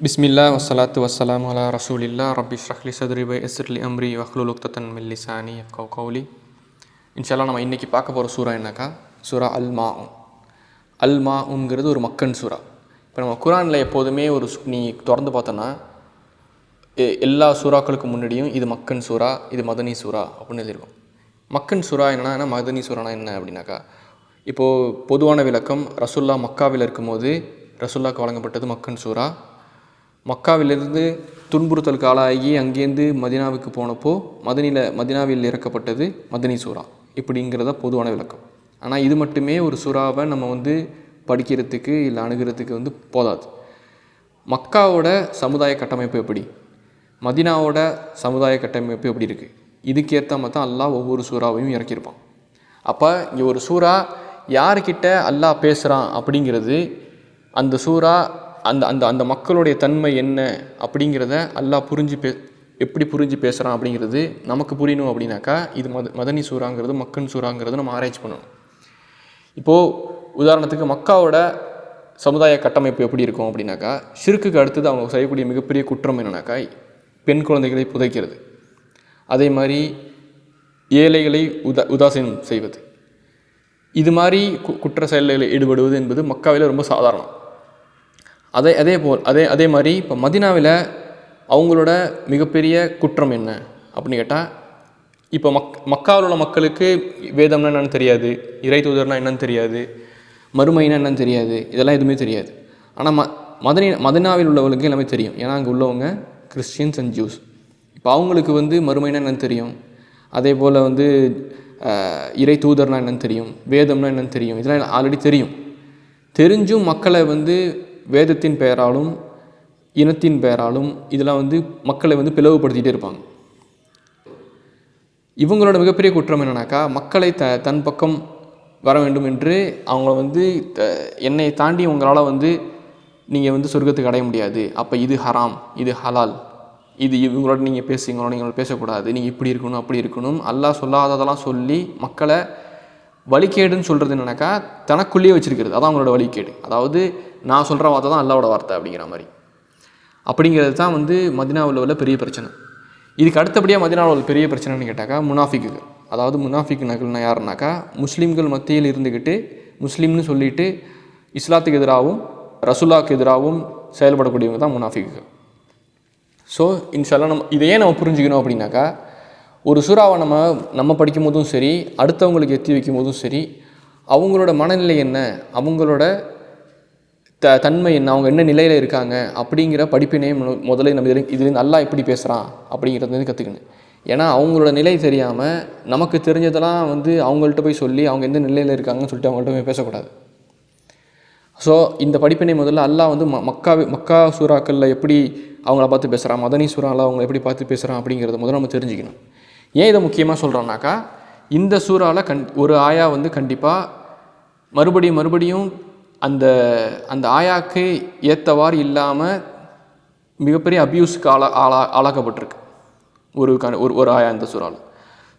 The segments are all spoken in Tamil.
பிஸ்மில்லா வஸ்ஸலாத்து வஸ்ஸலாமு அலா ரசூலில்லா ரப்பி ஷ்ரஹ்லி சத்ரி வயஸ்ஸிர் அம்ரி வஹ்லுல் உக்தத்தன் மின் லிசானி யஃப்கஹு கௌலி. இன்ஷால்லா நம்ம இன்றைக்கி பார்க்க போகிற சூறா என்னக்கா, சூறா அல் மாஉன். அல் மாஉன்ங்கிறது ஒரு மக்கன் சூறா. இப்போ நம்ம குரானில் எப்போதுமே நீ திறந்து பார்த்தோன்னா எல்லா சூறாக்களுக்கு முன்னாடியும் இது மக்கன் சூறா, இது மதனி சூறா அப்படின்னு எழுதியிருக்கும். மக்கன் சூறா என்னன்னா, மதனி சூறானா என்ன அப்படின்னாக்கா, இப்போது பொதுவான விளக்கம், ரசுல்லா மக்காவில் இருக்கும்போது ரசுல்லாவுக்கு வழங்கப்பட்டது மக்கன் சூறா. மக்காவிலிருந்து துன்புறுத்தலுக்கு ஆளாகி அங்கேருந்து மதினாவுக்கு போனப்போ மதினாவில் இறக்கப்பட்டது மதனி சூறா இப்படிங்கிறத பொதுவான விளக்கம். ஆனால் இது மட்டுமே ஒரு சூறாவை நம்ம படிக்கிறதுக்கு இல்லை அணுகிறதுக்கு போதாது. மக்காவோட சமுதாய கட்டமைப்பு எப்படி, மதினாவோட சமுதாய கட்டமைப்பு எப்படி இருக்குது, இதுக்கேற்ற மாதிரி தான் அல்லாஹ் ஒவ்வொரு சூறாவையும் இறக்கியிருப்பான். அப்போ இங்கே ஒரு சூறா யார்கிட்ட அல்லாஹ் பேசுகிறான் அப்படிங்கிறது, அந்த சூறா அந்த அந்த அந்த மக்களுடைய தன்மை என்ன அப்படிங்கிறத அல்லாஹ் எப்படி புரிஞ்சு பேசுகிறான் அப்படிங்கிறது நமக்கு புரியணும். அப்படின்னாக்கா இது மதனி சூறாங்கிறது மக்கன் சூறாங்கிறது நம்ம ஆராய்ச்சி பண்ணணும். இப்போது உதாரணத்துக்கு மக்காவோட சமுதாய கட்டமைப்பு எப்படி இருக்கும் அப்படின்னாக்கா, ஷிர்க்குக்கு அடுத்தது அவங்க செய்யக்கூடிய மிகப்பெரிய குற்றம் என்னன்னாக்கா பெண் குழந்தைகளை புதைக்கிறது, அதே மாதிரி ஏழைகளை உதாசீனம் செய்வது, இது மாதிரி குற்ற செயல்களில் ஈடுபடுவது என்பது மக்காவில் ரொம்ப சாதாரணம். அதே மாதிரி இப்போ மதினாவில் அவங்களோட மிகப்பெரிய குற்றம் என்ன அப்படின்னு கேட்டால், இப்போ மக்காவில் உள்ள மக்களுக்கு வேதம்னா என்னன்னு தெரியாது, இறை தூதர்னா என்னன்னு தெரியாது, மறுமைனா என்னன்னு தெரியாது, இதெல்லாம் எதுவுமே தெரியாது. ஆனால் மதினாவில் உள்ளவங்களுக்கு எல்லாமே தெரியும். ஏன்னா அங்கே உள்ளவங்க கிறிஸ்டியன்ஸ் அண்ட் ஜூஸ். இப்போ அவங்களுக்கு மறுமைனா என்னன்னு தெரியும், அதே போல் இறை தூதர்னா என்னன்னு தெரியும், வேதம்னா என்னன்னு தெரியும், இதெல்லாம் ஆல்ரெடி தெரியும். தெரிஞ்சும் மக்களை வேதத்தின் பெயராலும் இனத்தின் பெயராலும் இதெல்லாம் மக்களை பிளவுபடுத்திகிட்டே இருப்பாங்க. இவங்களோட மிகப்பெரிய குற்றம் என்னன்னாக்கா, மக்களை தன் பக்கம் வர வேண்டும் என்று அவங்கள என்னை தாண்டி உங்களால் நீங்கள் சொர்க்கத்துக்கு அடைய முடியாது, அப்போ இது ஹராம், இது ஹலால், இது இவங்களோட நீங்கள் இவங்களோட நீங்கள் பேசக்கூடாது, நீங்கள் இப்படி இருக்கணும் அப்படி இருக்கணும், அல்லாஹ் சொல்லாததெல்லாம் சொல்லி மக்களை வழிகேடுன்னு சொல்கிறது என்னன்னாக்கா தனக்குள்ளேயே வச்சுருக்கிறது. அதான் அவங்களோட வழிகேடு. அதாவது நான் சொல்கிற வார்த்தை தான் அல்லாவோட வார்த்தை அப்படிங்கிற மாதிரி. அப்படிங்கிறது தான் மதினாவில் உள்ள பெரிய பிரச்சனை. இதுக்கு அடுத்தபடியாக மதினாவில் உள்ள பெரிய பிரச்சனைன்னு கேட்டாக்கா முனாஃபிக்குகள். அதாவது முனாஃபிக்குனா யாருனாக்கா, முஸ்லீம்கள் மத்தியில் இருந்துக்கிட்டு முஸ்லீம்னு சொல்லிட்டு இஸ்லாத்துக்கு எதிராகவும் ரசுல்லாவுக்கு எதிராகவும் செயல்படக்கூடியவங்க தான் முனாஃபிக்குகள். ஸோ இன்ஷால்லா இதையே நம்ம புரிஞ்சுக்கணும். அப்படின்னாக்கா ஒரு சூறாவை நம்ம படிக்கும் போதும் சரி, அடுத்தவங்களுக்கு எத்தி வைக்கும் போதும் சரி, அவங்களோட மனநிலை என்ன, அவங்களோட தன்மை என்ன, அவங்க என்ன நிலையில் இருக்காங்க அப்படிங்கிற படிப்பினை முதல்ல நம்ம இதுலேருந்து அல்லாஹ் எப்படி பேசுகிறான் அப்படிங்கிறது கற்றுக்கணும். ஏன்னா அவங்களோட நிலை தெரியாமல் நமக்கு தெரிஞ்சதெல்லாம் அவங்கள்ட்ட போய் சொல்லி அவங்க எந்த நிலையில் இருக்காங்கன்னு சொல்லிட்டு அவங்கள்ட்ட போய் பேசக்கூடாது. ஸோ இந்த படிப்பினை முதல்ல அல்லாஹ் மக்கா சூறாக்களில் எப்படி அவங்கள பார்த்து பேசுகிறான், மதனி சூறாவில் அவங்கள எப்படி பார்த்து பேசுகிறான் அப்படிங்கிறத முதல்ல நம்ம தெரிஞ்சுக்கணும். ஏன் இதை முக்கியமாக சொல்கிறோன்னாக்கா, இந்த சூறாவில் ஒரு ஆயா கண்டிப்பாக மறுபடியும் அந்த ஆயாக்கு ஏற்றவாறு இல்லாமல் மிகப்பெரிய அப்யூஸுக்கு ஆளாக்கப்பட்டிருக்கு ஒரு ஆயா இந்த சூறாவில்.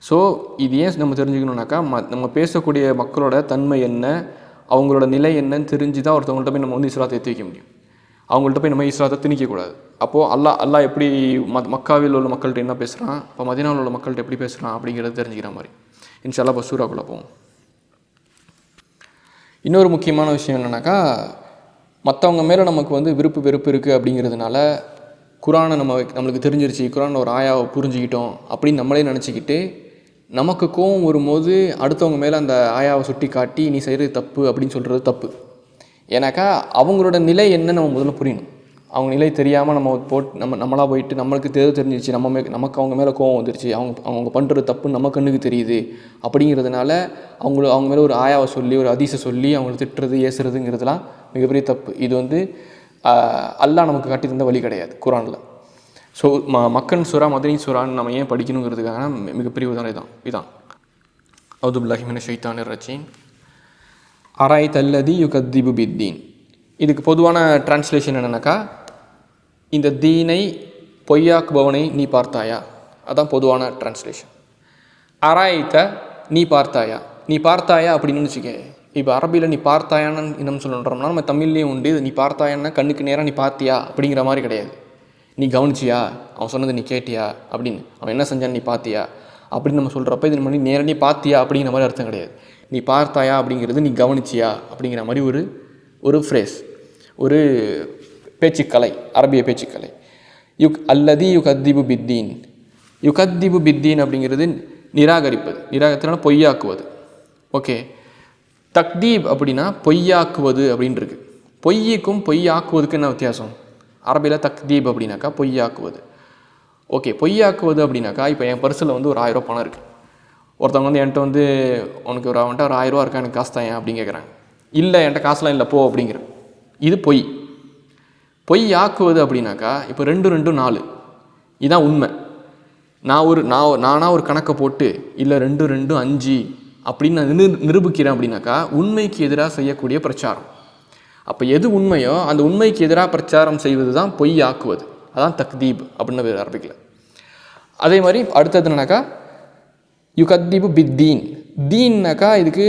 ஸோ இது ஏன் நம்ம தெரிஞ்சுக்கணுன்னாக்கா, நம்ம பேசக்கூடிய மக்களோட தன்மை என்ன, அவங்களோட நிலை என்னன்னு தெரிஞ்சு தான் ஒருத்தவங்கள்ட்ட போய் நம்ம இஸ்லாத்தை ஏற்றி வைக்க முடியும். அவங்கள்ட்ட போய் நம்ம இஸ்லாத்தை திணிக்கக்கூடாது. அப்போது அல்லாஹ் எப்படி மக்காவில் உள்ள மக்கள்கிட்ட என்ன பேசுகிறான், இப்போ மதீனாவில் உள்ள மக்கள்கிட்ட எப்படி பேசுகிறான் அப்படிங்கிறது தெரிஞ்சுக்கிற மாதிரி. இன்ஷால்லா இப்போ சூறாக்குள்ளே போவோம். இன்னொரு முக்கியமான விஷயம் என்னென்னாக்கா, மற்றவங்க மேலே நமக்கு விருப்பு வெறுப்பு இருக்குது அப்படிங்கிறதுனால குரானை நம்மளுக்கு தெரிஞ்சிருச்சு, குரானில் ஒரு ஆயாவை புரிஞ்சுக்கிட்டோம் அப்படின்னு நம்மளே நினச்சிக்கிட்டு நமக்கு கோவம் வரும்போது அடுத்தவங்க மேலே அந்த ஆயாவை சுட்டி காட்டி நீ செய்கிறது தப்பு அப்படின்னு சொல்கிறது தப்பு. ஏன்னாக்கா அவங்களோட நிலை என்ன நம்ம முதல்ல புரியணும். அவங்க நிலை தெரியாமல் நம்மளாக போயிட்டு நம்மளுக்கு தெரிஞ்சிருச்சு, நமக்கு அவங்க மேலே கோவம் வந்துருச்சு, அவங்க பண்ணுறது தப்பு நம்ம கண்ணுக்கு தெரியுது அப்படிங்கிறதுனால அவங்க மேலே ஒரு ஆயாவை சொல்லி ஒரு ஹதீஸை சொல்லி அவங்களை திட்டுறது ஏசுறதுங்கிறதுலாம் மிகப்பெரிய தப்பு. இது அல்லாஹ் நமக்கு காட்டி தந்த வழி கிடையாது குரானில். ஸோ மக்கன் சூறா மதனி சூறான்னு நம்ம ஏன் படிக்கணுங்கிறதுக்காக மிகப்பெரிய உதாரணம் இதான். அவுது பில்லாஹி மினஷ் ஷைத்தானிர் ரஜீம். அராய்த அல்லதி யுகத்திபு பித்தீன். இதுக்கு பொதுவான டிரான்ஸ்லேஷன் என்னன்னாக்கா, இந்த தீனை பொய்யாக்குபவனை நீ பார்த்தாயா, அதான் பொதுவான டிரான்ஸ்லேஷன். அராய்த்த நீ பார்த்தாயா அப்படின்னு வச்சுக்க, இப்போ அரபியில் நீ பார்த்தாயான்னு இன்னும் சொல்லுன்றோம்னா நம்ம தமிழ்லேயும் உண்டு. நீ பார்த்தாயான்னா கண்ணுக்கு நேராக நீ பார்த்தியா அப்படிங்கிற மாதிரி கிடையாது. நீ கவனிச்சியா, அவன் சொன்னதை நீ கேட்டியா அப்படின்னு, அவன் என்ன செஞ்சான்னு நீ பார்த்தியா அப்படின்னு நம்ம சொல்கிறப்ப இது மாதிரி நேராக நீ பார்த்தியா அப்படிங்கிற மாதிரி அர்த்தம் கிடையாது. நீ பார்த்தாயா அப்படிங்கிறது நீ கவனிச்சியா அப்படிங்கிற மாதிரி ஒரு ஃப்ரேஸ், ஒரு பேச்சுக்கலை, அரபிய பேச்சுக்கலை. அல்லதி யுகத்திபு பித்தீன். யுகத்திபு பித்தீன் அப்படிங்கிறது நிராகரிப்பது, நிராகரித்தனா பொய்யாக்குவது. ஓகே, தக்தீப் அப்படின்னா பொய்யாக்குவது அப்படின்னு இருக்கு. பொய்யுக்கும் பொய்யாக்குவதுக்கு என்ன வித்தியாசம்? அரபியில் தக்தீப் அப்படின்னாக்கா பொய்யாக்குவது. ஓகே, பொய்யாக்குவது அப்படின்னாக்கா இப்போ என் பர்ஸில் வந்து ஒரு 1000 ரூபா பணம் இருக்குது. ஒருத்தவங்க வந்து என்கிட்ட வந்து உனக்கு ஒரு 1000 ரூபா இருக்கா, எனக்கு காசு தான் ஏன் அப்படின்னு கேட்குறாங்க. இல்லை என்கிட்ட காசுலாம் இல்லை போ அப்படிங்கிற. இது பொய். பொய்யாக்குவது அப்படின்னாக்கா இப்போ 2 2 4 இதுதான் உண்மை. நானாக ஒரு கணக்கை போட்டு இல்லை 2 2 5 அப்படின்னு நான் நிரூபிக்கிறேன் அப்படின்னாக்கா உண்மைக்கு எதிராக செய்யக்கூடிய பிரச்சாரம். அப்போ எது உண்மையோ அந்த உண்மைக்கு எதிராக பிரச்சாரம் செய்வது தான் பொய்யாக்குவது. அதான் தக்தீப் அப்படின்னு பேர் அரபிக்கில். அதே மாதிரி அடுத்தது என்னன்னாக்கா யுகத்தீபு பித்தீன். தீன்னாக்கா இதுக்கு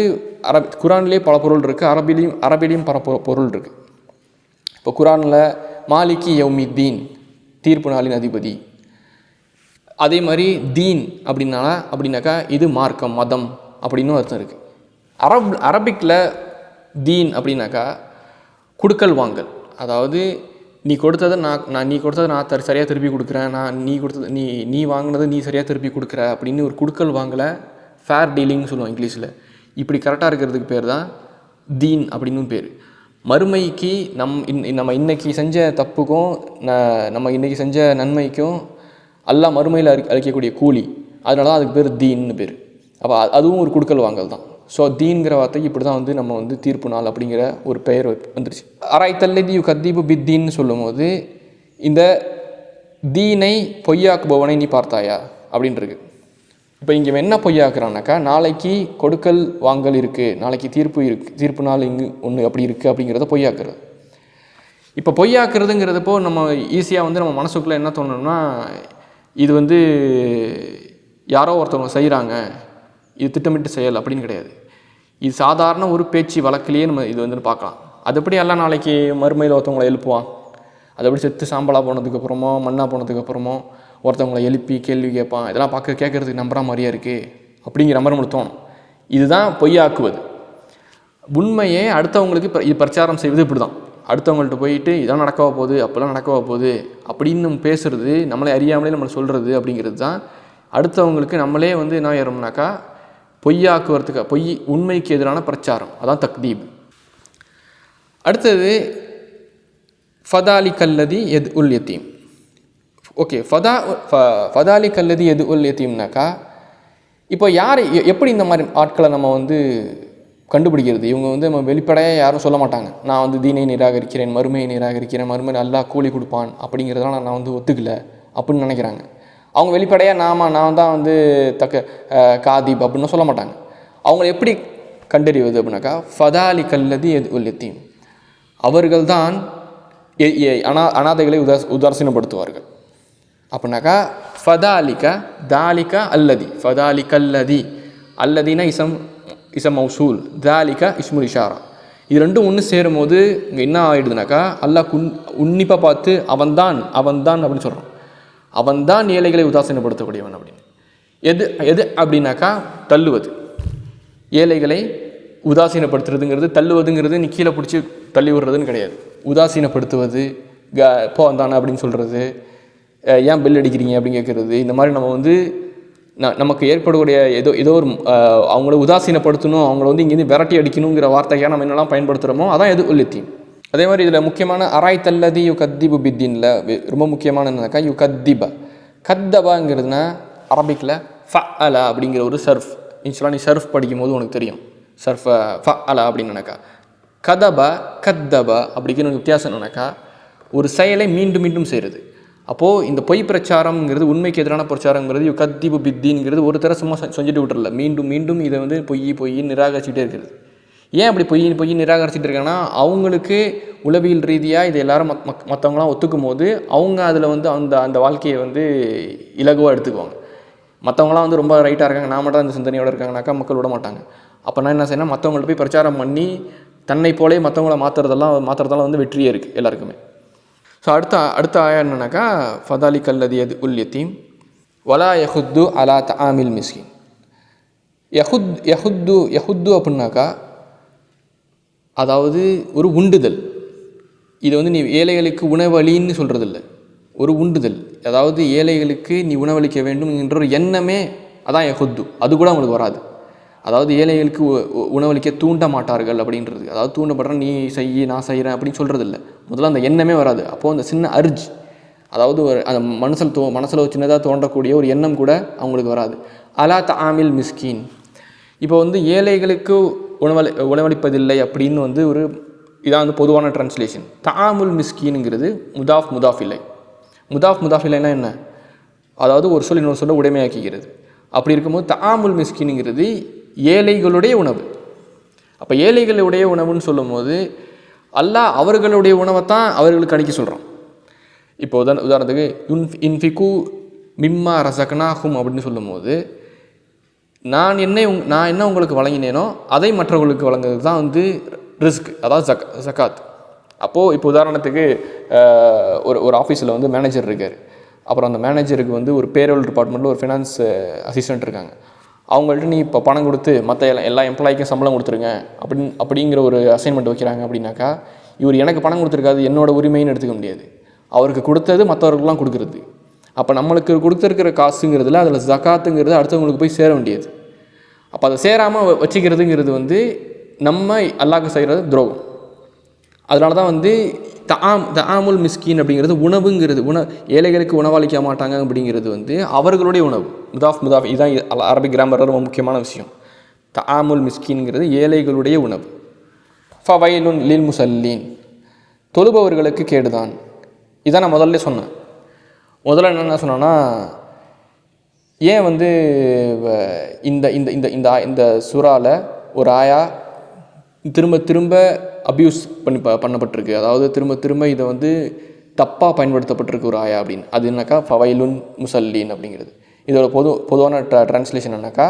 குரான்லேயே பல பொருள் இருக்குது, அரபிலையும் பல பொருள் இருக்குது. இப்போ குரானில் மாலிகி யௌமித்தீன், தீர்ப்பு நாளின் அதிபதி. அதே மாதிரி தீன் அப்படின்னாக்கா இது மார்க்கம், மதம் அப்படின்னு அர்த்தம் இருக்குது. அரபிக்கில் தீன் அப்படின்னாக்கா கொடுக்கல் வாங்கல். அதாவது நீ கொடுத்ததை நான் சரியாக திருப்பி கொடுக்குறேன், நீ வாங்கினதை நீ சரியாக திருப்பி கொடுக்குற அப்படின்னு ஒரு கொடுக்கல் வாங்கலை, ஃபேர் டீலிங்னு சொல்லுவோம் இங்கிலீஷில். இப்படி கரெக்டாக இருக்கிறதுக்கு பேர் தான் தீன் அப்படின்னு பேர். மறுமைக்கு நம்ம இன்றைக்கி செஞ்ச தப்புக்கும் நம்ம இன்றைக்கி செஞ்ச நன்மைக்கும் அல்லாஹ் மறுமையில் அளிக்கக்கூடிய கூலி, அதனால தான் அதுக்கு பேர் தீன்னு பேர். அப்போ அதுவும் ஒரு கொடுக்கல் வாங்கல் தான். ஸோ தீன்கிற வார்த்தைக்கு இப்படி தான் வந்து நம்ம வந்து தீர்ப்பு நாள் அப்படிங்கிற ஒரு பெயர் வந்துருச்சு. அராய்த்தல்லதி யுகத்தீபு பித்தீன்னு சொல்லும் போது இந்த தீனை பொய்யாக்குபவனை நீ பார்த்தாயா அப்படின்றது. இப்போ இங்கே என்ன பொய்யாக்குறான்னாக்கா நாளைக்கு கொடுக்கல் வாங்கல் இருக்குது, நாளைக்கு தீர்ப்பு நாள் இங்கு ஒன்று அப்படி இருக்குது அப்படிங்கிறத பொய்யாக்குறது. இப்போ பொய்யாக்குறதுங்கிறதப்போ நம்ம ஈஸியாக வந்து நம்ம மனசுக்குள்ளே என்ன தோணும்னா இது வந்து யாரோ ஒருத்தவங்க செய்கிறாங்க, இது திட்டமிட்டு செயல் அப்படின்னு கிடையாது. இது சாதாரண ஒரு பேச்சு வழக்கிலேயே நம்ம இது வந்து பார்க்கலாம். அதுபடி எல்லாம் நாளைக்கு மறுமையில் ஒருத்தவங்களை எழுப்புவான், அதுபடி செத்து சாம்பலாக போனதுக்கப்புறமோ மண்ணாக போனதுக்கப்புறமோ ஒருத்தவங்களை எழுப்பி கேள்வி கேட்பான். இதெல்லாம் கேட்குறதுக்கு நம்புற மாதிரியே இருக்குது அப்படிங்கிற மாதிரி நம்மளுக்கு தோணும். இதுதான் பொய்யாக்குவது. உண்மையே அடுத்தவங்களுக்கு இது பிரச்சாரம் செய்வது இப்படி தான். அடுத்தவங்கள்ட்ட போயிட்டு இதெல்லாம் நடக்கவா போகுது, அப்போல்லாம் நடக்கவா போகுது அப்படின்னு நம்ம பேசுகிறது, நம்மளே அறியாமலே நம்மளை சொல்கிறது அப்படிங்கிறது தான் அடுத்தவங்களுக்கு நம்மளே வந்து என்ன ஆயிரோம்னாக்கா பொய்யாக்குவதுக்கு உண்மைக்கு எதிரான பிரச்சாரம். அதான் தக்தீப். அடுத்தது ஃபதாலி கல்லதி எது உல் யத்தீம். ஓகே, ஃபதாலி கல்லதி எது உல் யத்தீம்னாக்கா இப்போ யார் எப்படி இந்த மாதிரி ஆட்களை நம்ம வந்து கண்டுபிடிக்கிறது? இவங்க வந்து நம்ம வெளிப்படையாக யாரும் சொல்ல மாட்டாங்க, நான் வந்து தீனை நிராகரிக்கிறேன், மறுமையை நிராகரிக்கிறேன், மறுமையை நல்லா கூலி கொடுப்பான் அப்படிங்கிறதெல்லாம் நான் வந்து ஒத்துக்கல அப்படின்னு நினைக்கிறாங்க. அவங்க வெளிப்படையாக நான் தான் வந்து காதீப் அப்படின்னு சொல்ல மாட்டாங்க. அவங்கள எப்படி கண்டறிவது அப்படின்னாக்கா ஃபதாலி கல்லதி எது உல் யத்தீம். அவர்கள்தான் அனாதைகளை உதாசீனப்படுத்துவார்கள். அப்படின்னாக்கா ஃபதாலிகா தாலிகா அல்லதி, ஃபதாலிகல்லதி, அல்லதினா இசம் மௌசூல், தாலிகா இஸ்முல் இஷாரா. இது ரெண்டும் ஒன்று சேரும் போது இங்கே என்ன ஆகிடுதுனாக்கா அல்லாஹ் உன்னிப்பாக பார்த்து அவன்தான் அப்படின்னு சொல்கிறான். அவன்தான் ஏழைகளை உதாசீனப்படுத்தக்கூடியவன் அப்படின்னு. எது அப்படின்னாக்கா தள்ளுவது. ஏழைகளை உதாசீனப்படுத்துறதுங்கிறது, தள்ளுவதுங்கிறது நீ கீழே பிடிச்சி தள்ளி விடுறதுன்னு கிடையாது. உதாசீனப்படுத்துவது, போ வந்தானே அப்படின்னு சொல்கிறது, ஏன் பெல் அடிக்கிறீங்க அப்படின்னு கேட்குறது, இந்த மாதிரி நம்ம வந்து நமக்கு ஏற்படக்கூடிய ஏதோ ஒரு அவங்கள உதாசீனப்படுத்தணும், அவங்கள வந்து இங்கேருந்து விரட்டி அடிக்கணுங்கிற வார்த்தையாக நம்ம என்னெல்லாம் பயன்படுத்துகிறோமோ அதான் எது உல் யத்தீம். அதே மாதிரி இதில் முக்கியமான அராய்த்தல்லதி யுகத்திபு பித்தீனில் ரொம்ப முக்கியமான என்னன்னாக்கா யுகத்திப. கத்தபாங்கிறதுனா அரபிக்கில் ஃபஅலா அப்படிங்கிற ஒரு சர்ஃப். இன்ஷால்லா நீ சர்ஃப் படிக்கும்போது உனக்கு தெரியும். சர்ஃப ஃபஅலா அப்படின்னாக்கா கத்தப அப்படிங்கிற வித்தியாசம் என்னன்னாக்கா ஒரு செயலை மீண்டும் மீண்டும் செய்கிறது. அப்போது இந்த பொய் பிரச்சாரம்ங்கிறது, உண்மைக்கு எதிரான பிரச்சாரங்கிறது யுகத்திபு பித்தீன்ங்கிறது ஒரு தர சும்மா செஞ்சுட்டு விட்டுறல, மீண்டும் மீண்டும் இதை வந்து பொய்ன்னு நிராகரிச்சுட்டே இருக்கிறது. ஏன் அப்படி பொய் நிராகரிச்சுட்டு இருக்காங்கன்னா அவங்களுக்கு உளவியல் ரீதியாக இதை எல்லாரும் மற்றவங்களாம் ஒத்துக்கும் போது அவங்க அதில் வந்து அந்த வாழ்க்கையை வந்து இலகுவாக எடுத்துக்குவாங்க. மற்றவங்களாம் வந்து ரொம்ப ரைட்டாக இருக்காங்க, நான் மட்டும் அந்த சிந்தனையோடு இருக்காங்கனாக்கா மக்கள் விட மாட்டாங்க. அப்போ நான் என்ன செய்யணும், மற்றவங்கள்ட்ட போய் பிரச்சாரம் பண்ணி தன்னை போலே மற்றவங்கள மாற்றுறதெல்லாம் வந்து வெற்றியே இருக்குது எல்லாருக்குமே. ஸோ அடுத்த ஆயா என்னன்னாக்கா, ஃபதாலி கல்லதி அது உல் யத்தீம் வலா யஹுத்து அலா தஆமில் மிஸ்கின். யஹுத்து அப்படின்னாக்கா அதாவது ஒரு உண்டுதல். இது வந்து நீ ஏழைகளுக்கு உணவளின்னு சொல்கிறது இல்லை, ஒரு உண்டுதல். அதாவது ஏழைகளுக்கு நீ உணவளிக்க வேண்டும் என்ற ஒரு எண்ணமே அதான் யஹுத்து. அது கூட அவங்களுக்கு வராது. அதாவது ஏழைகளுக்கு உணவளிக்க தூண்ட மாட்டார்கள் அப்படின்றது. அதாவது தூண்டப்படுறேன் நீ செய்ய நான் செய்கிறேன் அப்படின்னு சொல்கிறது இல்லை. முதல்ல அந்த எண்ணமே வராது. அப்போது அந்த சின்ன அர்ஜ், அதாவது ஒரு அந்த மனசில் சின்னதாக தோன்றக்கூடிய ஒரு எண்ணம் கூட அவங்களுக்கு வராது. அலா தஆமில் மிஸ்கீன். இப்போ வந்து ஏழைகளுக்கு உணவளிப்பதில்லை அப்படின்னு வந்து ஒரு இதான் வந்து பொதுவான ட்ரான்ஸ்லேஷன். தஆமுல் மிஸ்கீனுங்கிறது முதாஃப் இல்லை. முதாஃப் இல்லைன்னா என்ன, அதாவது ஒரு சொல் இன்னொரு சொல்ல உடைமையாக்கிக்கிறது. அப்படி இருக்கும்போது தஆமுல் மிஸ்கீனுங்கிறது ஏழைகளுடைய உணவு. அப்போ ஏழைகளுடைய உணவுன்னு சொல்லும் போது அல்லாஹ் அவர்களுடைய உணவை தான் அவர்களுக்கு அடிக்க சொல்கிறான். இப்போ உதாரணத்துக்கு இன்ஃபிகு மிம்மா ரஸக்னாஹும் அப்படின்னு சொல்லும் போது நான் என்ன உங்களுக்கு வழங்கினேனோ அதை மற்றவர்களுக்கு வழங்குறது தான் வந்து ரிஸ்க், அதாவது ஜக்காத். அப்போது இப்போ உதாரணத்துக்கு ஒரு ஆஃபீஸில் வந்து மேனேஜர் இருக்கார். அப்புறம் அந்த மேனேஜருக்கு வந்து ஒரு பேரோல் டிபார்ட்மெண்ட்டில் ஒரு ஃபினான்ஸ் அசிஸ்டன்ட் இருக்காங்க. அவங்கள்ட்ட நீ இப்போ பணம் கொடுத்து மற்ற எல்லா எம்ப்ளாய்க்கும் சம்பளம் கொடுத்துருங்க அப்படிங்கிற ஒரு அசைன்மெண்ட் வைக்கிறாங்க. அப்படின்னாக்கா இவர் எனக்கு பணம் கொடுத்துருக்காது என்னோட உரிமைன்னு எடுத்துக்க முடியாது. அவருக்கு கொடுத்தது மற்றவர்களுக்கெலாம் கொடுக்குறது. அப்போ நம்மளுக்கு கொடுத்துருக்கிற காசுங்கிறதுல அதில் ஜக்காத்துங்கிறது அடுத்தவங்களுக்கு போய் சேர வேண்டியது. அப்போ அதை சேராமல் வச்சுக்கிறதுங்கிறது வந்து நம்ம அல்லாஹ்க்கு செய்கிறது துரோகம். அதனால தான் வந்து தஆமுல் மிஸ்கீன் அப்படிங்கிறது உணவுங்கிறது, ஏழைகளுக்கு உணவளிக்க மாட்டாங்க அப்படிங்கிறது வந்து அவர்களுடைய உணவு. முதாஃப் இதுதான் அரபிக் கிராமரில் ரொம்ப முக்கியமான விஷயம். தஆமுல் மிஸ்கீன்ங்கிறது ஏழைகளுடைய உணவு. ஃபவைலுன் லில் முஸல்லீன், தொழுபவர்களுக்கு கேடுதான். இதான் நான் முதல்ல சொன்னேன். முதல்ல என்னென்ன சொன்னேன்னா, ஏன் வந்து இந்த இந்த இந்த இந்த சூறாவில் ஒரு ஆயா திரும்ப அப்யூஸ் பண்ணப்பட்டிருக்கு, அதாவது திரும்ப இதை வந்து தப்பாக பயன்படுத்தப்பட்டிருக்கு ஒரு ஆயா அப்படின்னு. அது என்னக்கா ஃபவைலுன் முஸல்லீன் அப்படிங்கிறது. இதோட பொதுவான ட்ரான்ஸ்லேஷன் என்னக்கா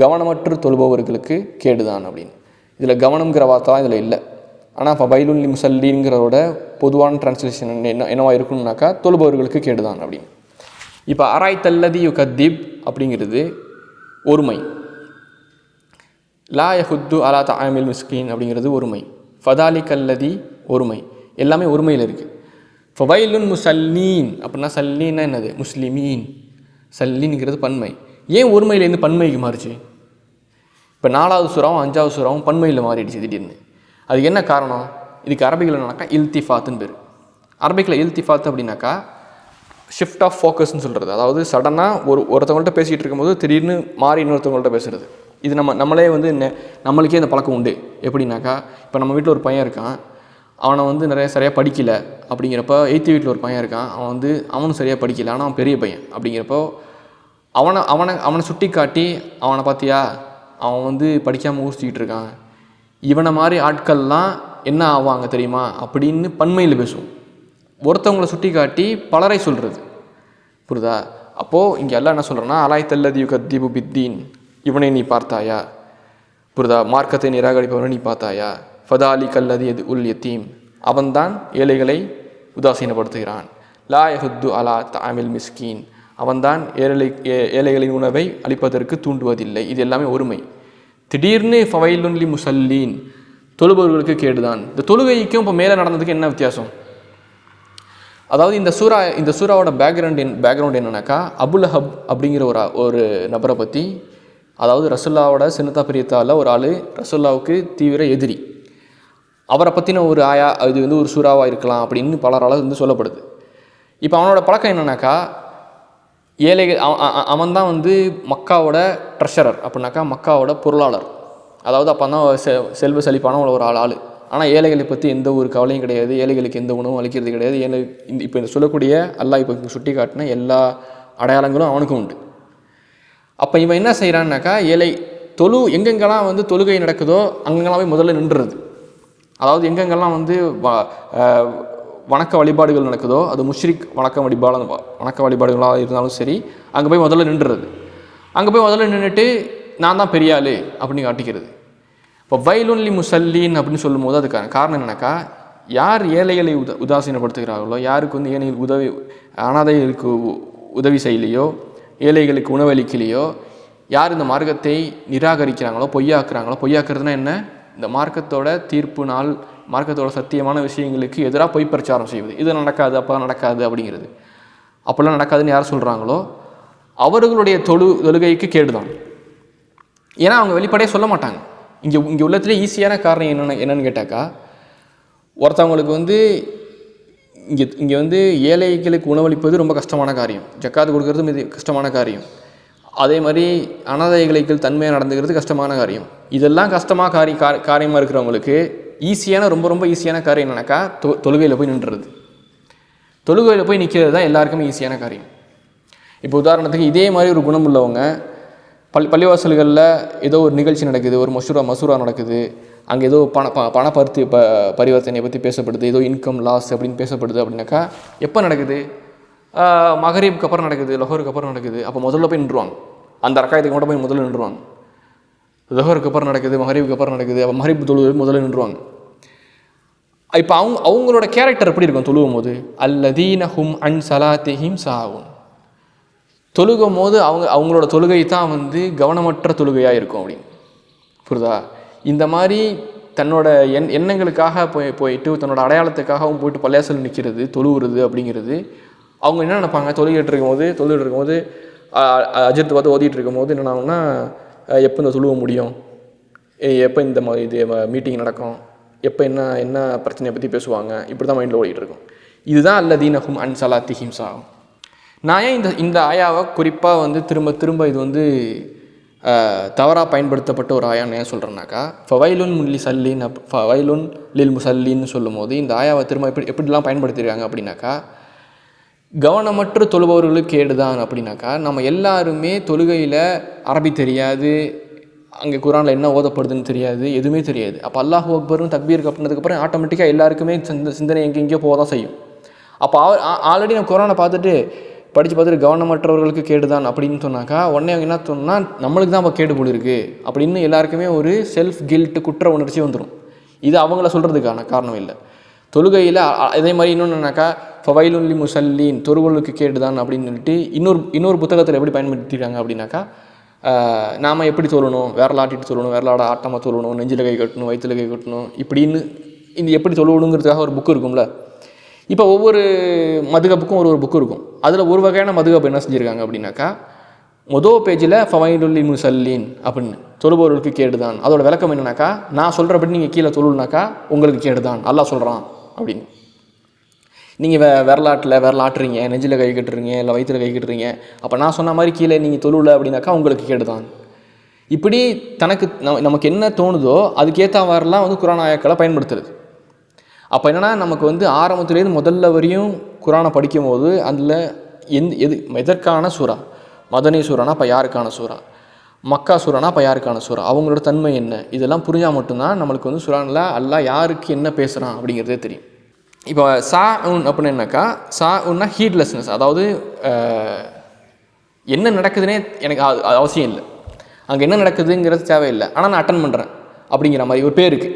கவனமற்று தொழுபவர்களுக்கு கேடுதான் அப்படின்னு. இதில் கவனம்ங்கிற வார்த்தை இதில் இல்லை. ஆனால் ஃபவைலுன் முஸல்லீன்கிறதோட பொதுவான ட்ரான்ஸ்லேஷன் என்னவா இருக்குன்னாக்கா தொழுபவர்களுக்கு கேடுதான் அப்படின்னு. இப்போ அராய்தல்லதி யுகத்திப் அப்படிங்கிறது ஒருமை. லா யஹுத்து அலா தஆமில் மிஸ்கீன் அப்படிங்கிறது ஒருமை. ஃபதாலி கல்லதி ஒருமை. எல்லாமே ஒருமையில் இருக்குது. ஃபவைலுன் முஸல்லீன் அப்படின்னா சல்லீன்னா என்னது, முஸ்லிமீன். சல்லீன்ங்கிறது பன்மை. ஏன் ஒருமையிலேருந்து பன்மைக்கு மாறிச்சு? இப்போ 4வது சூறாவும் 5வது சூறாவும் பன்மையில் மாறிடுச்சு திடீர்னு. அதுக்கு என்ன காரணம்? இதுக்கு அரபிக்கில் என்னன்னாக்கா இல்திஃபாத்துன்னு பேர். அரபிக்கில் இல்திஃபாத் அப்படின்னாக்கா ஷிஃப்ட் ஆஃப் ஃபோக்கஸ்ன்னு சொல்கிறது. அதாவது சடனாக ஒருத்தவங்கள்ட்ட பேசிகிட்டு இருக்கும்போது திடீர்னு மாறி இன்னொருத்தவங்கள்ட்ட பேசுகிறது. இது நம்மளே வந்து நம்மளுக்கே இந்த பழக்கம் உண்டு. எப்படின்னாக்கா இப்போ நம்ம வீட்டில் ஒரு பையன் இருக்கான், அவனை வந்து சரியாக படிக்கலை அப்படிங்கிறப்ப 8th வீட்டில் ஒரு பையன் இருக்கான், அவனும் சரியாக படிக்கலை, ஆனால் அவன் பெரிய பையன் அப்படிங்கிறப்போ அவனை சுட்டி காட்டி அவனை பார்த்தியா அவன் வந்து படிக்காமல் ஊசிக்கிட்டு இருக்கான், இவனை மாதிரி ஆட்கள்லாம் என்ன ஆவாங்க தெரியுமா அப்படின்னு பன்மையில் பேசுவோம். ஒருத்தவங்களை சுட்டி காட்டி பலரை சொல்கிறது. புரியுதா? அப்போது இங்கே எல்லாம் என்ன சொல்கிறேன்னா அலாய்தல்லதி யுகத்திபு பித்தீன், இவனை நீ பார்த்தாயா? புரியுதா? மார்க்கத்தை நிராகரிப்பவனை நீ பார்த்தாயா? ஃபதாலி கல்லதி எது உல் யத்தீம், அவன்தான் ஏழைகளை உதாசீனப்படுத்துகிறான். லா யஹுத்து அலா தஆமில் மிஸ்கீன், அவன்தான் ஏழைகளின் உணவை அளிப்பதற்கு தூண்டுவதில்லை. இது எல்லாமே ஒருமை. திடீர்னு ஃபவைலுன் லில் முஸல்லீன், தொழுபவர்களுக்கு கேடுதான். இந்த தொழுகைக்கும் இப்போ மேலே நடந்ததுக்கு என்ன வித்தியாசம்? அதாவது இந்த சூறாவோட பேக்ரவுண்ட் என்னன்னாக்கா அபுலஹப் அப்படிங்கிற ஒரு நபரை பற்றி, அதாவது ரசூல்லாவோட சின்னத்தா பிரியத்தால் ஒரு ஆள் ரசூல்லாவுக்கு தீவிர எதிரி, அவரை பற்றின ஒரு ஆயா அது வந்து ஒரு சூறாவாக இருக்கலாம் அப்படின்னு பலரால் வந்து சொல்லப்படுது. இப்போ அவனோட பழக்கம் என்னன்னாக்கா ஏழைகள், அவன் தான் வந்து மக்காவோட ட்ரெஷரர் அப்படின்னாக்கா மக்காவோட பொருளாளர். அதாவது அப்போ தான் செல்வ செழிப்பான ஒரு ஆள். ஆனால் ஏழைகளை பற்றி எந்த ஒரு கவலையும் கிடையாது, ஏழைகளுக்கு எந்த உணவும் அளிக்கிறது கிடையாது. இப்போ இந்த சொல்லக்கூடிய அல்லாஹ் இப்போ சுட்டி காட்டின எல்லா அடையாளங்களும் அவனுக்கும் உண்டு. அப்போ இவன் என்ன செய்கிறான்னாக்கா எங்கெங்கெல்லாம் வந்து தொழுகை நடக்குதோ அங்கெல்லாம் போய் முதல்ல நின்றுறது. அதாவது எங்கெங்கெல்லாம் வந்து வணக்க வழிபாடுகள் நடக்குதோ, அது முஷ்ரிக் வணக்க வழிபாடுகளாக இருந்தாலும் சரி, அங்கே போய் முதல்ல நின்றுறது. அங்கே போய் முதல்ல நின்றுட்டு நான் தான் பெரிய ஆள் அப்படின்னு காட்டிக்கிறது. இப்போ வைலுன்லி முசல்லீன் அப்படின்னு சொல்லும்போது அதுக்கான காரணம் என்னன்னாக்கா, யார் ஏழைகளை உதாசீனப்படுத்துகிறார்களோ, யாருக்கு வந்து ஏழைகளுக்கு அனாதைகளுக்கு உதவி செய்யலையோ, ஏழைகளுக்கு உணவளிக்கலையோ, யார் இந்த மார்க்கத்தை நிராகரிக்கிறாங்களோ, பொய்யாக்குறதுனா என்ன, இந்த மார்க்கத்தோட தீர்ப்பு நாள், மார்க்கத்தோட சத்தியமான விஷயங்களுக்கு எதிராக பொய் பிரச்சாரம் செய்வது, இது நடக்காது, அப்போ நடக்காது அப்படிங்கிறது, அப்போல்லாம் நடக்காதுன்னு யார் சொல்கிறாங்களோ அவர்களுடைய தொழுகைக்கு கேடுதான். ஏன்னா அவங்க வெளிப்படையாக சொல்ல மாட்டாங்க. இங்கே உள்ளதுலேயே ஈஸியான காரணம் என்னன்னு கேட்டாக்கா, ஒருத்தவங்களுக்கு வந்து இங்கே வந்து ஏழைகளுக்கு உணவளிப்பது ரொம்ப கஷ்டமான காரியம், ஜக்காத்து கொடுக்கறது மிக கஷ்டமான காரியம், அதே மாதிரி அனாதைகளுக்கு தன்மையாக நடந்துக்கிறது கஷ்டமான காரியம். இதெல்லாம் கஷ்டமாக காரியமாக இருக்கிறவங்களுக்கு ரொம்ப ரொம்ப ஈஸியான காரியம் என்னன்னாக்கா, தொழுகையில் போய் நின்றுறது. தொழுகையில் போய் நிற்கிறது தான் எல்லாருக்குமே ஈஸியான காரியம். இப்போ உதாரணத்துக்கு இதே மாதிரி ஒரு குணம் உள்ளவங்க பள்ளிவாசல்களில் ஏதோ ஒரு நிகழ்ச்சி நடக்குது, ஒரு மசூரா நடக்குது, அங்கே ஏதோ பண பரிவர்த்தனையை பற்றி பேசப்படுது, ஏதோ இன்கம் லாஸ் அப்படின்னு பேசப்படுது அப்படின்னாக்கா எப்போ நடக்குது, மகரீபுக்கு அப்புறம் நடக்குது, லொஹருக்கு அப்புறம் நடக்குது. அப்போ முதல்ல போய் நின்றுவாங்க, அந்த ரக்காயத்துக்கு மட்டும் போய் முதல்ல நின்றுவாங்க. லொஹருக்கு அப்புறம் நடக்குது, மகரீபுக்கு அப்புறம் நடக்குது, அப்போ மகரீப் தொழுவது முதல்ல நின்றுவாங்க. இப்போ அவங்களோட கேரக்டர் எப்படி இருக்கும் தொழுவும் போது, அல்லதீன ஹும் அன் சலாத்திஹிம் சாவுன், தொழுகும் போது அவங்களோட தொழுகை தான் வந்து கவனமற்ற தொழுகையாக இருக்கும் அப்படின்னு. புரியுதா? இந்த மாதிரி தன்னோட எண்ணங்களுக்காக போயிட்டு தன்னோட அடையாளத்துக்காகவும் போயிட்டு பள்ளியாசல் நிற்கிறது, தொழுவுறது அப்படிங்கிறது, அவங்க என்ன நினைப்பாங்க, தொழுகிட்டு இருக்கும்போது அஜித் பார்த்து ஓதிட்டு இருக்கும்போது என்ன ஆகும்னா, எப்போ இந்த தொழுவ முடியும், எப்போ இந்த இது மீட்டிங் நடக்கும், எப்போ என்ன பிரச்சனையை பற்றி பேசுவாங்க, இப்படி தான் மைண்டில் ஓடிட்டு இருக்கும். இதுதான் அல்லதீனஹும் அன் ஸலாத்திஹிம் சாஹூன். நான் ஏன் இந்த ஆயாவை குறிப்பாக வந்து திரும்ப இது வந்து தவறாக பயன்படுத்தப்பட்ட ஒரு ஆயான்னு ஏன் சொல்கிறேன்னாக்கா, ஃபவைலுன் லில் முசல்லின்னு சொல்லும் போது இந்த ஆயாவை திரும்ப எப்படிலாம் பயன்படுத்தியிருக்காங்க அப்படின்னாக்கா, கவனமற்ற தொழுபவர்களுக்கு கேடுதான் அப்படின்னாக்கா, நம்ம எல்லாருமே தொழுகையில் அரபி தெரியாது, அங்கே குரானில் என்ன ஓதப்படுதுன்னு தெரியாது, எதுவுமே தெரியாது. அப்போ அல்லாஹு அக்பர்னு தக்பீருக்கு அப்படின்னதுக்கப்புறம் ஆட்டோமேட்டிக்காக எல்லாருக்குமே சிந்தனை எங்கெங்கேயோ போக தான் செய்யும். அப்போ ஆல்ரெடி நான் குரானை படித்து பார்த்துட்டு கவனமற்றவர்களுக்கு கேடுதான் அப்படின்னு சொன்னாக்கா, உடனே அவங்க என்ன சொன்னால் நம்மளுக்கு தான் அப்போ கேடு போல் இருக்குது அப்படின்னு எல்லாருக்குமே ஒரு செல்ஃப் கில்ட்டு, குற்ற உணர்ச்சி வந்துடும். இது அவங்கள சொல்கிறதுக்கான காரணம் இல்லை. தொழுகையில் அதே மாதிரி இன்னொன்றுனாக்கா, ஃபவைலுன் லில் முஸல்லீன், தொழுகளுக்கு கேடுதான் அப்படின்னு சொல்லிட்டு இன்னொரு புத்தகத்தில் எப்படி பயன்படுத்திட்டாங்க அப்படின்னாக்கா, நாம் எப்படி தொழணும், விரலாட்டிட்டு தொழணும், விரலாட ஆட்டமாக தொழணும், நெஞ்சில் கை கட்டணும், வயிற்றில் கை கட்டணும், இப்படின்னு இந்த எப்படி தொழுவணுங்கிறதுக்காக ஒரு புக்கு இருக்கும்ல. இப்போ ஒவ்வொரு மதுகப்புக்கும் ஒரு புக்கு இருக்கும். அதில் ஒரு வகையான மதுகப்பு என்ன செஞ்சுருக்காங்க அப்படின்னாக்கா, மொதல் பேஜில் ஃபவைலுன் லில் முஸல்லீன் அப்படின்னு, தொழுபவர்களுக்கு கேடுதான். அதோட விளக்கம் என்னன்னாக்கா, நான் சொல்கிறபடி நீங்கள் கீழே தொழுனாக்கா உங்களுக்கு கேடுதான், அல்லாஹ் சொல்கிறான் அப்படின்னு. நீங்கள் விரலாட்டுறீங்க, நெஞ்சில் கை கட்டுறீங்க, இல்லை வயிற்றில் கை கட்டுறீங்க, அப்போ நான் சொன்ன மாதிரி கீழே நீங்கள் தொழுல அப்படின்னாக்கா உங்களுக்கு கேடுதான். இப்படி நமக்கு என்ன தோணுதோ அதுக்கேற்ற மாதிரிலாம் வந்து குரான் ஆயாக்களை பயன்படுத்துறது. அப்போ என்னென்னா, நமக்கு வந்து ஆரம்பத்துலேருந்து முதல்ல வரையும் குரானை படிக்கும் போது அதில் எதற்கான சூறா, மதனி சூறானா அப்போ யாருக்கான சூறா, மக்கா சூறானா அப்போ யாருக்கான சூறா, அவங்களோட தன்மை என்ன, இதெல்லாம் புரிஞ்சால் மட்டும்தான் நம்மளுக்கு வந்து சுரானில் அல்லாஹ் யாருக்கு என்ன பேசுகிறான் அப்படிங்கிறதே தெரியும். இப்போ சாஉன் அப்படின்னாக்கா, சாஉன்னா ஹீட்லெஸ்னஸ், அதாவது என்ன நடக்குதுன்னே எனக்கு அவசியம் இல்லை, அங்கே என்ன நடக்குதுங்கிறது தேவையில்லை, ஆனால் நான் அட்டன் பண்ணுறேன் அப்படிங்கிற மாதிரி ஒரு பேருக்கு.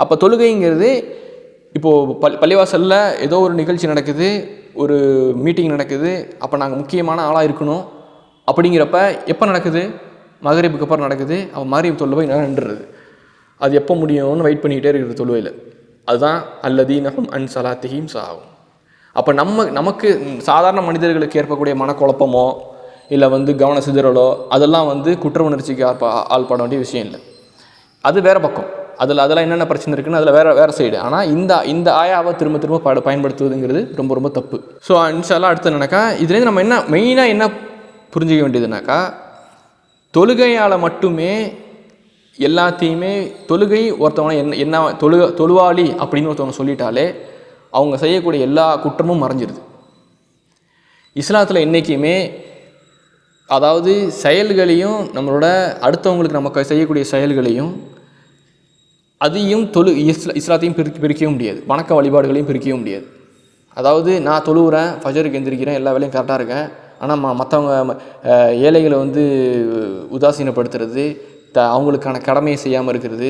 அப்போ தொழுகைங்கிறது இப்போது பள்ளிவாசலில் ஏதோ ஒரு நிகழ்ச்சி நடக்குது, ஒரு மீட்டிங் நடக்குது, அப்போ நாங்கள் முக்கியமான ஆளாக இருக்கணும் அப்படிங்கிறப்ப எப்போ நடக்குது, மகரிபுக்கு அப்புறம் நடக்குது. அப்போ மகரிப் தொழுவை போய் நின்றுறது, அது எப்போ முடியும்னு வெயிட் பண்ணிக்கிட்டே இருக்கிறது தொழுவையில். அதுதான் அல்லதீனஹும் அன் ஸலாத்திஹிம் சாஹூன். அப்போ நமக்கு சாதாரண மனிதர்களுக்கு ஏற்படக்கூடிய மனக்குழப்பமோ இல்லை வந்து கவன சிதறலோ அதெல்லாம் வந்து குற்ற உணர்ச்சிக்கு ஆள்பட வேண்டிய விஷயம் இல்லை. அது வேறு பக்கம், அதெல்லாம் என்னென்ன பிரச்சனை இருக்குன்னு அதில் வேறு சைடு. ஆனால் இந்த ஆயாவை திரும்ப பயன்படுத்துவதுங்கிறது ரொம்ப ரொம்ப தப்பு. ஸோ இன்ஷா அல்லாஹ் அடுத்து என்னன்னாக்கா, இதுலேருந்து நம்ம மெயினாக என்ன புரிஞ்சிக்க வேண்டியதுனாக்கா, தொழுகையால் மட்டுமே எல்லாத்தையுமே, தொழுகை ஒருத்தவங்க என்ன தொழுவாளி அப்படின்னு ஒருத்தவங்க சொல்லிட்டாலே அவங்க செய்யக்கூடிய எல்லா குற்றமும் மறைஞ்சிருது. இஸ்லாத்தில் என்றைக்குமே அதாவது செயல்களையும் நம்மளோட அடுத்தவங்களுக்கு நமக்கு செய்யக்கூடிய செயல்களையும் அதையும் இஸ்லாத்தையும் பிரிக்கவும் முடியாது, வணக்க வழிபாடுகளையும் பிரிக்கவும் முடியாது. அதாவது நான் தொழுகிறேன், ஃபஜருக்கு எந்திரிக்கிறேன், எல்லா வேலையும் கரெக்டாக இருக்கேன், ஆனால் மற்றவங்க ஏழைகளை வந்து உதாசீனப்படுத்துறது, அவங்களுக்கான கடமையை செய்யாமல் இருக்கிறது,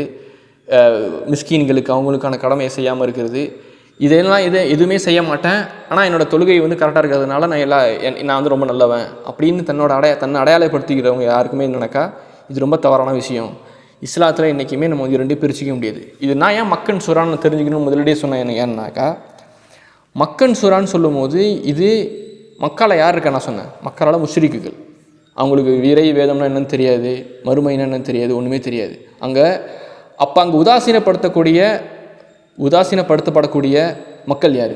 மிஸ்கீன்களுக்கு அவங்களுக்கான கடமையை செய்யாமல் இருக்கிறது, இதெல்லாம் எதுவுமே செய்ய மாட்டேன், ஆனால் என்னோடய தொழுகை வந்து கரெக்டாக இருக்கிறதுனால நான் வந்து ரொம்ப நல்லவன் அப்படின்னு தன்னை அடையாளப்படுத்திக்கிறவங்க யாருக்குமே என்னன்னாக்கா இது ரொம்ப தவறான விஷயம். இஸ்லாத்தில் என்றைக்குமே நம்ம வந்து ரெண்டு பிரிச்சிக்க முடியாது. இது நான் ஏன் மக்கன் சூரான்னு தெரிஞ்சுக்கணும் முதலடியே சொன்னேன் ஏன்னாக்கா, மக்கன் சூரான்னு சொல்லும் போது இது மக்களை யார் இருக்கா நான் சொன்னேன், மக்களால் முஷ்ரிக்குகள். அவங்களுக்கு இறை வேதம்னா என்னன்னு தெரியாது, மறுமைனா என்னன்னு தெரியாது, ஒன்றுமே தெரியாது. அங்கே உதாசீனப்படுத்தப்படக்கூடிய மக்கள் யார்?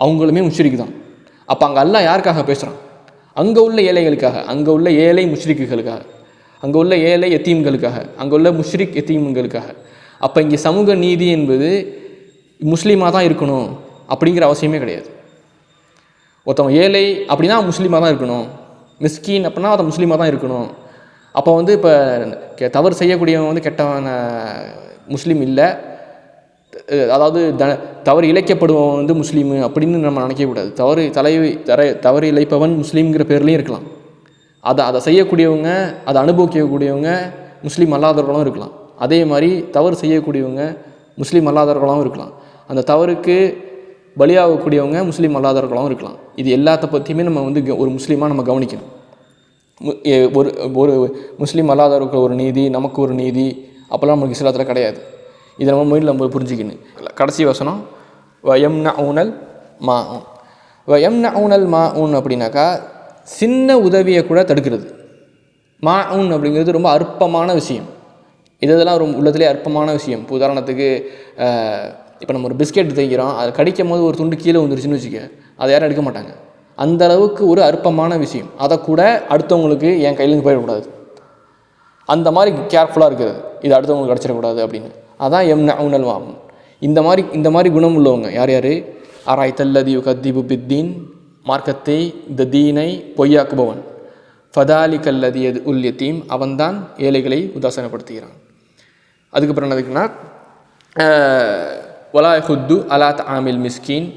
அவங்களுமே முஷ்ரிக்கு தான். அப்போ அங்கே அல்லாஹ் யாருக்காக பேசுகிறான்? அங்கே உள்ள ஏழைகளுக்காக, அங்கே உள்ள ஏழை முஷ்ரிக்குகளுக்காக, அங்கே உள்ள ஏழை எத்தீம்களுக்காக, அங்கே உள்ள முஷ்ரிக் எத்தீம்களுக்காக. அப்போ இங்கே சமூக நீதி என்பது முஸ்லீமாக தான் இருக்கணும் அப்படிங்கிற அவசியமே கிடையாது. ஒருத்தவங்க ஏழை அப்படின்னா முஸ்லீமாக தான் இருக்கணும், மிஸ்கீன் அப்படின்னா அதை முஸ்லீமாக தான் இருக்கணும். அப்போ வந்து இப்போ தவறு செய்யக்கூடியவன் வந்து கெட்டவன் முஸ்லீம் இல்லை, அதாவது தவறு இழைக்கப்படுபவன் வந்து முஸ்லீமு அப்படின்னு நம்ம நினைக்கக்கூடாது. தவறு இழைப்பவன் முஸ்லீம்ங்கிற பேர்லேயும் இருக்கலாம். அதை செய்யக்கூடியவங்க, அதை அனுபவிக்கக்கூடியவங்க முஸ்லீம் அல்லாதவர்களும் இருக்கலாம். அதே மாதிரி தவறு செய்யக்கூடியவங்க முஸ்லீம் அல்லாதவர்களாகவும் இருக்கலாம். அந்த தவறுக்கு பலியாகக்கூடியவங்க முஸ்லீம் அல்லாதவர்களாகவும் இருக்கலாம். இது எல்லாத்த பற்றியுமே நம்ம வந்து ஒரு முஸ்லீமாக நம்ம கவனிக்கணும். ஒரு முஸ்லீம் அல்லாதவருக்கு ஒரு நீதி, நமக்கு ஒரு நீதி, அப்போல்லாம் நமக்கு இஸ்லாத்தில் கிடையாது. இதை நம்ம மொழியில் நம்ம புரிஞ்சுக்கணும். கடைசி வசனம் வயம்னஊனல் மாஊன் அப்படின்னாக்கா சின்ன உதவியை கூட தடுக்கிறது. மாஊன் அப்படிங்கிறது ரொம்ப அற்பமான விஷயம். இதெல்லாம் ரொம்ப உள்ளத்திலே அற்பமான விஷயம். இப்போ உதாரணத்துக்கு இப்போ நம்ம ஒரு பிஸ்கெட் தைக்கிறோம், அதை கடிக்கும் போது ஒரு துண்டு கீழே வந்துருச்சுன்னு வச்சுக்க, அதை யாரும் எடுக்க மாட்டாங்க. அந்த அளவுக்கு ஒரு அற்பமான விஷயம். அதை கூட அடுத்தவங்களுக்கு என் கையிலேருந்து போயிடக்கூடாது, அந்த மாதிரி கேர்ஃபுல்லாக இருக்கிறது, இது அடுத்தவங்களுக்கு கிடச்சிடக்கூடாது அப்படின்னு. அதான் யம்னஊனல் மாஊன். இந்த மாதிரி குணம் உள்ளவங்க யார்? அராய்தல்லதி யுகத்திபு பித்தீன், மார்க்கத்தை இந்த தீனை பொய்யாக்குபவன், ஃபதாலிகல்லதி எது உல் யத்தீம், அவன்தான் ஏழைகளை உதாசனப்படுத்துகிறான். அதுக்கப்புறம் என்னதுக்குன்னா வலா ஹுத்து அலா தஆமில் மிஸ்கீன்,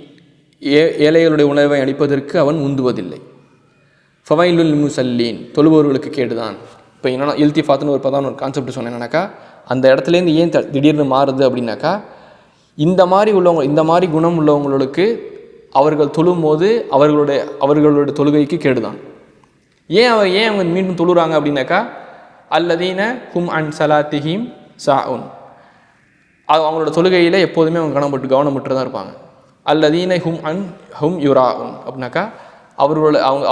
ஏழைகளுடைய உணவை அளிப்பதற்கு அவன் உந்துவதில்லை. ஃபவைலுல் முஸல்லீன், தொழுபவர்களுக்கு கேடுதான். இப்போ என்னென்னா இல்திஃபாத்துன்னு ஒரு கான்செப்ட் சொன்னேன்னாக்கா, அந்த இடத்துலேருந்து ஏன் திடீர்னு மாறுது அப்படின்னாக்கா, இந்த மாதிரி குணம் உள்ளவங்களுக்கு அவர்கள் தொழும்போது அவர்களுடைய தொழுகைக்கு கேடுதான். ஏன் அவங்க மீண்டும் தொழுறாங்க அப்படின்னாக்கா, அல்லதீன ஹும் அன் சலாத்திஹிம் சாஉன், அவங்களோட தொழுகையில் எப்போதுமே அவங்க கவனப்பட்டு தான் இருப்பாங்க. அல்லதீன ஹும் யுராஉன் அப்படின்னாக்கா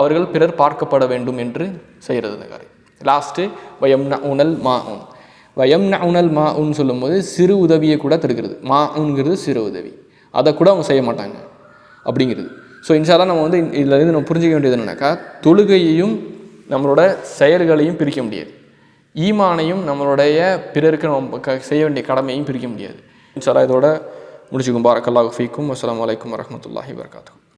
அவர்கள் பிறர் பார்க்கப்பட வேண்டும் என்று செய்கிறது இந்த காரியம். லாஸ்ட்டு வயம்னஊனல் மாஊன் சொல்லும்போது சிறு உதவியை கூட தடுக்கிறது. மாஊன்கிறது சிறு உதவி, அதை கூட அவங்க செய்ய மாட்டாங்க அப்படிங்கிறது. ஸோ இன்ஷால்லா நம்ம வந்து இதில் நம்ம புரிஞ்சிக்க வேண்டியது என்னன்னாக்கா, தொழுகையையும் நம்மளோட செயல்களையும் பிரிக்க முடியாது, ஈமானையும் நம்மளுடைய பிறருக்கு நம்ம செய்ய வேண்டிய கடமையும் பிரிக்க முடியாது. இன்ஷால்லா இதோட முடிச்சுக்கும். பாரக்கல்லாஹு ஃபீக்கும். அஸ்ஸலாமு அலைக்கும் வரஹ்மத்துல்லாஹி வபரகாத்துஹு.